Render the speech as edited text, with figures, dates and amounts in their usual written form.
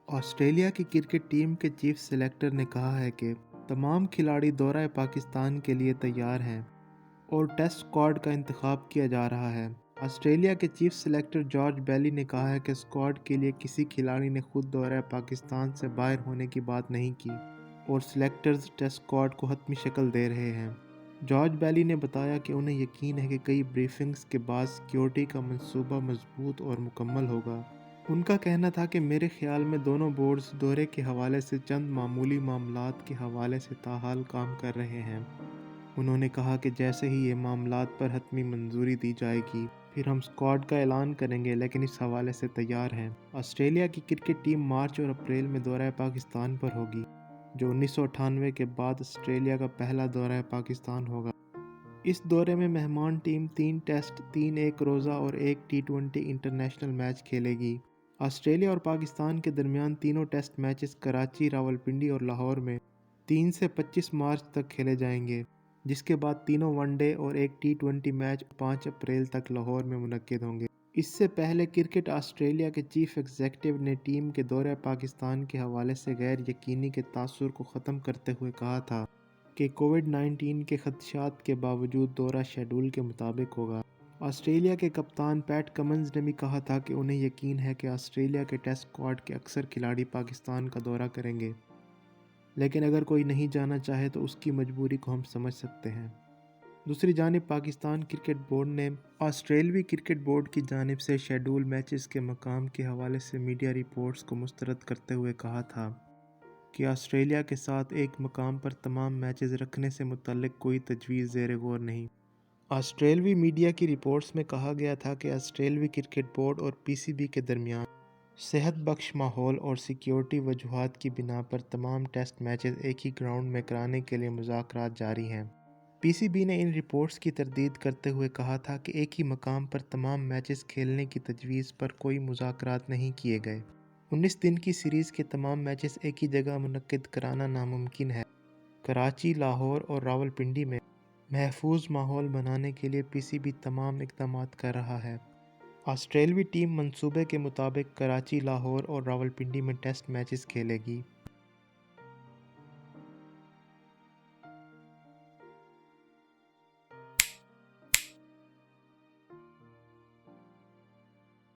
Australia کی cricket team کے chief selector نے کہا ہے کہ تمام کھلاڑی دورہ پاکستان کے لیے تیار ہیں اور ٹیسٹ اسکواڈ کا انتخاب کیا جا رہا ہے۔ آسٹریلیا کے چیف سلیکٹر جارج بیلی نے کہا ہے کہ اسکواڈ کے لیے کسی کھلاڑی نے خود دورہ پاکستان سے باہر ہونے کی بات نہیں کی اور سلیکٹرز ٹیسٹ اسکواڈ کو حتمی شکل دے رہے ہیں۔ جارج بیلی نے بتایا کہ انہیں یقین ہے کہ کئی بریفنگز کے بعد سیکیورٹی کا منصوبہ مضبوط اور مکمل ہوگا۔ ان کا کہنا تھا کہ میرے خیال میں دونوں بورڈز دورے کے حوالے سے چند معمولی معاملات کے حوالے سے تاحال کام کر رہے ہیں۔ انہوں نے کہا کہ جیسے ہی یہ معاملات پر حتمی منظوری دی جائے گی پھر ہم اسکواڈ کا اعلان کریں گے، لیکن اس حوالے سے تیار ہیں۔ آسٹریلیا کی کرکٹ ٹیم مارچ اور اپریل میں دورہ پاکستان پر ہوگی، جو 1998 کے بعد آسٹریلیا کا پہلا دورہ پاکستان ہوگا۔ اس دورے میں مہمان ٹیم 3 ٹیسٹ، 3 ایک روزہ اور 1 T20 انٹرنیشنل میچ کھیلے گی۔ آسٹریلیا اور پاکستان کے درمیان تینوں ٹیسٹ میچز کراچی، راولپنڈی اور لاہور میں 3 سے 25 مارچ تک کھیلے جائیں گے، جس کے بعد تینوں ون ڈے اور ایک T20 میچ 5 اپریل تک لاہور میں منعقد ہوں گے۔ اس سے پہلے کرکٹ آسٹریلیا کے چیف ایگزیکٹو نے ٹیم کے دورہ پاکستان کے حوالے سے غیر یقینی کے تاثر کو ختم کرتے ہوئے کہا تھا کہ کووڈ-19 کے خدشات کے باوجود دورہ شیڈول کے مطابق ہوگا۔ آسٹریلیا کے کپتان پیٹ کمنز نے بھی کہا تھا کہ انہیں یقین ہے کہ آسٹریلیا کے ٹیسٹ اسکواڈ کے اکثر کھلاڑی پاکستان کا دورہ کریں گے، لیکن اگر کوئی نہیں جانا چاہے تو اس کی مجبوری کو ہم سمجھ سکتے ہیں۔ دوسری جانب پاکستان کرکٹ بورڈ نے آسٹریلوی کرکٹ بورڈ کی جانب سے شیڈول میچز کے مقام کے حوالے سے میڈیا رپورٹس کو مسترد کرتے ہوئے کہا تھا کہ آسٹریلیا کے ساتھ ایک مقام پر تمام میچز رکھنے سے متعلق کوئی تجویز زیر غور نہیں۔ آسٹریلوی میڈیا کی رپورٹس میں کہا گیا تھا کہ آسٹریلوی کرکٹ بورڈ اور PCB کے درمیان صحت بخش ماحول اور سیکیورٹی وجوہات کی بنا پر تمام ٹیسٹ میچز ایک ہی گراؤنڈ میں کرانے کے لیے مذاکرات جاری ہیں۔ PCB نے ان رپورٹس کی تردید کرتے ہوئے کہا تھا کہ ایک ہی مقام پر تمام میچز کھیلنے کی تجویز پر کوئی مذاکرات نہیں کیے گئے۔ 19 دن کی سیریز کے تمام میچز ایک ہی جگہ منعقد کرانا ناممکن ہے۔ کراچی، لاہور اور راولپنڈی میں محفوظ ماحول بنانے کے لیے PCB تمام اقدامات کر رہا ہے۔ آسٹریلوی ٹیم منصوبے کے مطابق کراچی، لاہور اور راولپنڈی میں ٹیسٹ میچز کھیلے گی۔